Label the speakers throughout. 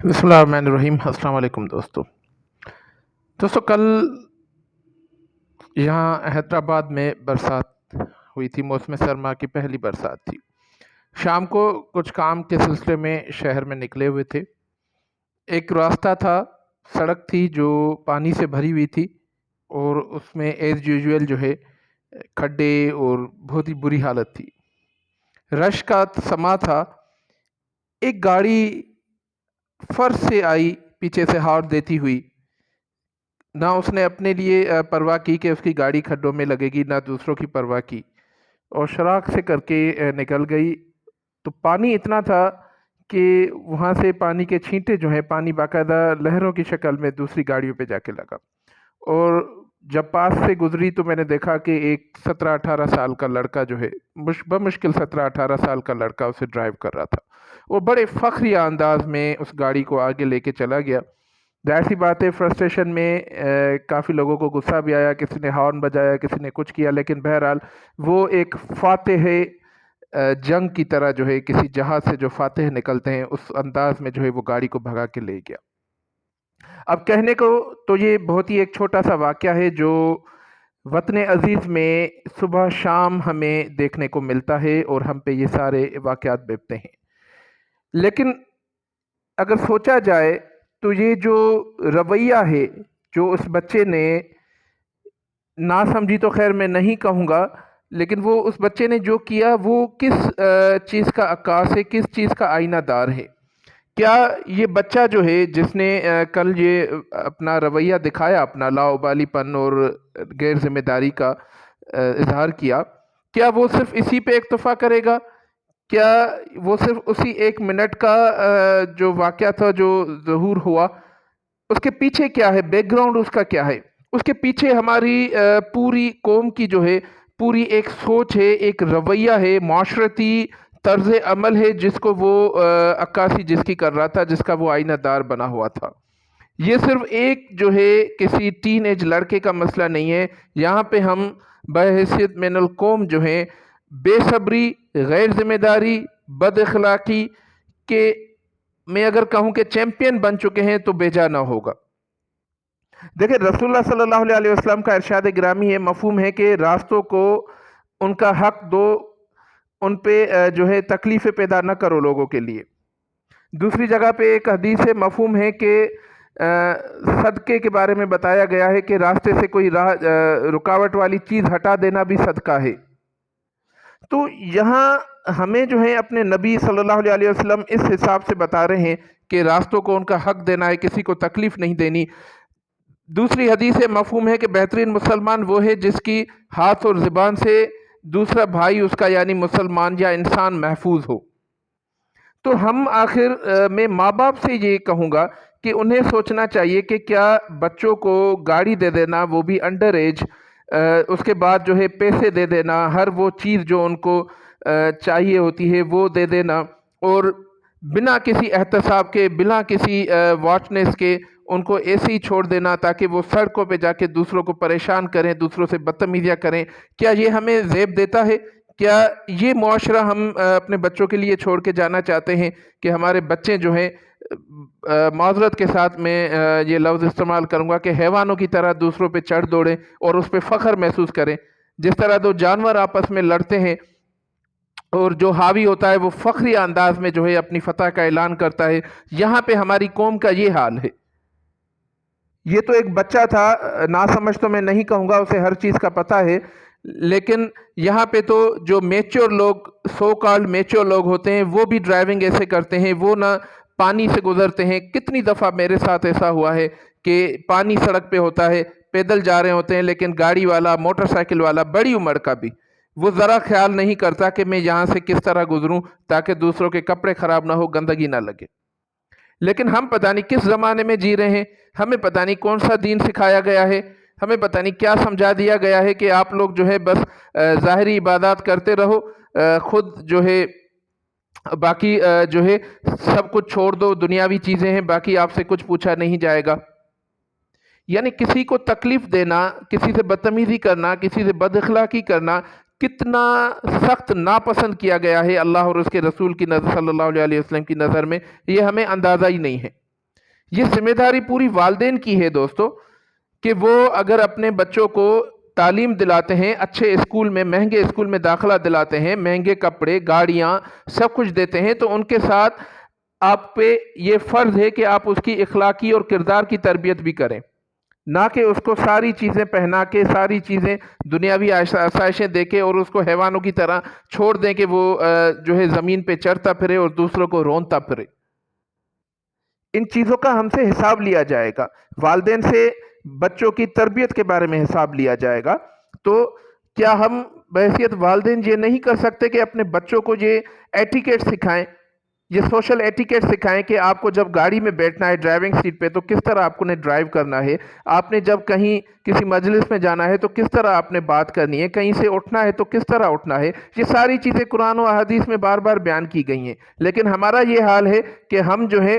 Speaker 1: بسم اللہ الرحمن الرحیم۔ السلام علیکم دوستو کل یہاں حیدرآباد میں برسات ہوئی تھی، موسم سرما کی پہلی برسات تھی۔ شام کو کچھ کام کے سلسلے میں شہر میں نکلے ہوئے تھے۔ ایک راستہ تھا، سڑک تھی جو پانی سے بھری ہوئی تھی، اور اس میں ایز یوزول جو ہے کھڈے اور بہت ہی بری حالت تھی۔ رش کا سما تھا۔ ایک گاڑی فرش سے آئی، پیچھے سے ہارن دیتی ہوئی۔ نہ اس نے اپنے لیے پرواہ کی کہ اس کی گاڑی کھڈوں میں لگے گی، نہ دوسروں کی پرواہ کی، اور شراک سے کر کے نکل گئی۔ تو پانی اتنا تھا کہ وہاں سے پانی کے چھینٹے جو ہیں، پانی باقاعدہ لہروں کی شکل میں دوسری گاڑیوں پہ جا کے لگا، اور جب پاس سے گزری تو میں نے دیکھا کہ ایک 17-18 سال کا لڑکا جو ہے، بمشکل 17-18 سال کا لڑکا اسے ڈرائیو کر رہا تھا۔ وہ بڑے فخریہ انداز میں اس گاڑی کو آگے لے کے چلا گیا۔ ظاہر سی بات ہے، فرسٹریشن میں کافی لوگوں کو غصہ بھی آیا، کسی نے ہارن بجایا، کسی نے کچھ کیا، لیکن بہرحال وہ ایک فاتح جنگ کی طرح جو ہے، کسی جہاز سے جو فاتح نکلتے ہیں اس انداز میں جو ہے وہ گاڑی کو بھگا کے لے گیا۔ اب کہنے کو تو یہ بہت ہی ایک چھوٹا سا واقعہ ہے جو وطن عزیز میں صبح شام ہمیں دیکھنے کو ملتا ہے، اور ہم پہ یہ سارے واقعات بیتتے ہیں۔ لیکن اگر سوچا جائے تو یہ جو رویہ ہے جو اس بچے نے، نا سمجھی تو خیر میں نہیں کہوں گا، لیکن وہ اس بچے نے جو کیا وہ کس چیز کا عکاس ہے، کس چیز کا آئینہ دار ہے؟ کیا یہ بچہ جو ہے جس نے کل یہ اپنا رویہ دکھایا، اپنا لاابالی پن اور غیر ذمہ داری کا اظہار کیا، کیا وہ صرف اسی پہ اکتفا کرے گا؟ کیا وہ صرف اسی 1 منٹ کا جو واقعہ تھا، جو ظہور ہوا، اس کے پیچھے کیا ہے، بیک گراؤنڈ اس کا کیا ہے؟ اس کے پیچھے ہماری پوری قوم کی جو ہے پوری ایک سوچ ہے، ایک رویہ ہے، معاشرتی طرز عمل ہے، جس کو وہ عکاسی جس کی کر رہا تھا، جس کا وہ آئینہ دار بنا ہوا تھا۔ یہ صرف ایک جو ہے کسی ٹین ایج لڑکے کا مسئلہ نہیں ہے۔ یہاں پہ ہم بحیثیت من القوم جو ہیں، بے صبری، غیر ذمہ داری، بد اخلاقی کے میں اگر کہوں کہ چیمپئن بن چکے ہیں تو بیجا نہ ہوگا۔ دیکھیں، رسول اللہ صلی اللہ علیہ وسلم کا ارشاد گرامی ہے، مفہوم ہے کہ راستوں کو ان کا حق دو، ان پہ جو ہے تکلیفیں پیدا نہ کرو لوگوں کے لیے۔ دوسری جگہ پہ ایک حدیث ہے، مفہوم ہے کہ صدقے کے بارے میں بتایا گیا ہے کہ راستے سے کوئی رکاوٹ والی چیز ہٹا دینا بھی صدقہ ہے۔ تو یہاں ہمیں جو ہے اپنے نبی صلی اللہ علیہ وسلم اس حساب سے بتا رہے ہیں کہ راستوں کو ان کا حق دینا ہے، کسی کو تکلیف نہیں دینی۔ دوسری حدیث ہے، مفہوم ہے کہ بہترین مسلمان وہ ہے جس کی ہاتھ اور زبان سے دوسرا بھائی اس کا یعنی مسلمان یا انسان محفوظ ہو۔ تو ہم آخر میں ماں باپ سے یہ کہوں گا کہ انہیں سوچنا چاہیے کہ کیا بچوں کو گاڑی دے دینا، وہ بھی انڈر ایج، اس کے بعد جو ہے پیسے دے دینا، ہر وہ چیز جو ان کو چاہیے ہوتی ہے وہ دے دینا، اور بنا کسی احتساب کے، بنا کسی واچنس کے ان کو ایسے ہی چھوڑ دینا تاکہ وہ سڑکوں پہ جا کے دوسروں کو پریشان کریں، دوسروں سے بدتمیزیاں کریں، کیا یہ ہمیں زیب دیتا ہے؟ کیا یہ معاشرہ ہم اپنے بچوں کے لیے چھوڑ کے جانا چاہتے ہیں کہ ہمارے بچے جو ہیں، معذرت کے ساتھ میں یہ لفظ استعمال کروں گا، کہ حیوانوں کی طرح دوسروں پہ چڑھ دوڑیں اور اس پہ فخر محسوس کریں؟ جس طرح دو جانور آپس میں لڑتے ہیں اور جو حاوی ہوتا ہے وہ فخری انداز میں جو ہے اپنی فتح کا اعلان کرتا ہے، یہاں پہ ہماری قوم کا یہ حال ہے۔ یہ تو ایک بچہ تھا، ناسمجھ تو میں نہیں کہوں گا، اسے ہر چیز کا پتہ ہے، لیکن یہاں پہ تو جو میچور لوگ، سو کالڈ میچور لوگ ہوتے ہیں، وہ بھی ڈرائیونگ ایسے کرتے ہیں، وہ نہ پانی سے گزرتے ہیں۔ کتنی دفعہ میرے ساتھ ایسا ہوا ہے کہ پانی سڑک پہ ہوتا ہے، پیدل جا رہے ہوتے ہیں، لیکن گاڑی والا، موٹر سائیکل والا، بڑی عمر کا بھی، وہ ذرا خیال نہیں کرتا کہ میں یہاں سے کس طرح گزروں تاکہ دوسروں کے کپڑے خراب نہ ہو، گندگی نہ لگے۔ لیکن ہم پتہ نہیں کس زمانے میں جی رہے ہیں، ہمیں پتہ نہیں کون سا دین سکھایا گیا ہے، ہمیں پتہ نہیں کیا سمجھا دیا گیا ہے کہ آپ لوگ جو ہے بس ظاہری عبادات کرتے رہو، خود جو ہے باقی جو ہے سب کچھ چھوڑ دو، دنیاوی چیزیں ہیں، باقی آپ سے کچھ پوچھا نہیں جائے گا۔ یعنی کسی کو تکلیف دینا، کسی سے بدتمیزی کرنا، کسی سے بد اخلاقی کرنا کتنا سخت ناپسند کیا گیا ہے اللہ اور اس کے رسول کی نظر، صلی اللہ علیہ وسلم کی نظر میں، یہ ہمیں اندازہ ہی نہیں ہے۔ یہ ذمہ داری پوری والدین کی ہے دوستو، کہ وہ اگر اپنے بچوں کو تعلیم دلاتے ہیں، اچھے اسکول میں، مہنگے اسکول میں داخلہ دلاتے ہیں، مہنگے کپڑے، گاڑیاں، سب کچھ دیتے ہیں، تو ان کے ساتھ آپ پہ یہ فرض ہے کہ آپ اس کی اخلاقی اور کردار کی تربیت بھی کریں، نہ کہ اس کو ساری چیزیں پہنا کے، ساری چیزیں دنیاوی آسائشیں دے کے، اور اس کو حیوانوں کی طرح چھوڑ دیں کہ وہ جو ہے زمین پہ چرتا پھرے اور دوسروں کو رونتا پھرے۔ ان چیزوں کا ہم سے حساب لیا جائے گا، والدین سے بچوں کی تربیت کے بارے میں حساب لیا جائے گا۔ تو کیا ہم بحیثیت والدین یہ نہیں کر سکتے کہ اپنے بچوں کو یہ ایٹیکیٹ سکھائیں، یہ سوشل ایٹیکیٹ سکھائیں کہ آپ کو جب گاڑی میں بیٹھنا ہے ڈرائیونگ سیٹ پہ تو کس طرح آپ کو نے ڈرائیو کرنا ہے، آپ نے جب کہیں کسی مجلس میں جانا ہے تو کس طرح آپ نے بات کرنی ہے، کہیں سے اٹھنا ہے تو کس طرح اٹھنا ہے۔ یہ ساری چیزیں قرآن و احادیث میں بار بار بیان کی گئی ہیں، لیکن ہمارا یہ حال ہے کہ ہم جو ہے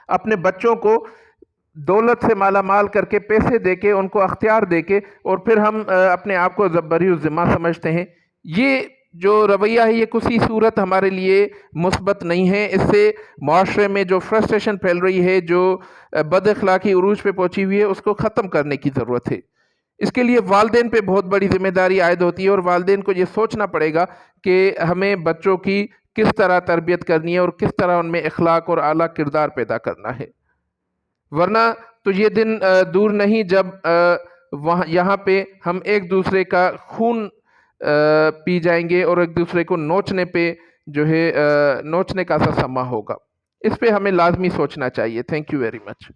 Speaker 1: اپنے بچوں کو دولت سے مالا مال کر کے، پیسے دے کے، ان کو اختیار دے کے، اور پھر ہم اپنے آپ کو بری الذمہ سمجھتے ہیں۔ یہ جو رویہ ہے یہ کسی صورت ہمارے لیے مثبت نہیں ہے۔ اس سے معاشرے میں جو فرسٹریشن پھیل رہی ہے، جو بد اخلاقی عروج پہ پہنچی ہوئی ہے، اس کو ختم کرنے کی ضرورت ہے۔ اس کے لیے والدین پہ بہت بڑی ذمہ داری عائد ہوتی ہے، اور والدین کو یہ سوچنا پڑے گا کہ ہمیں بچوں کی کس طرح تربیت کرنی ہے اور کس طرح ان میں اخلاق اور اعلیٰ کردار پیدا کرنا ہے۔ ورنہ تو یہ دن دور نہیں جب یہاں پہ ہم ایک دوسرے کا خون پی جائیں گے، اور ایک دوسرے کو نوچنے پہ جو ہے نوچنے کا سا سما ہوگا۔ اس پہ ہمیں لازمی سوچنا چاہیے۔ Thank you very much.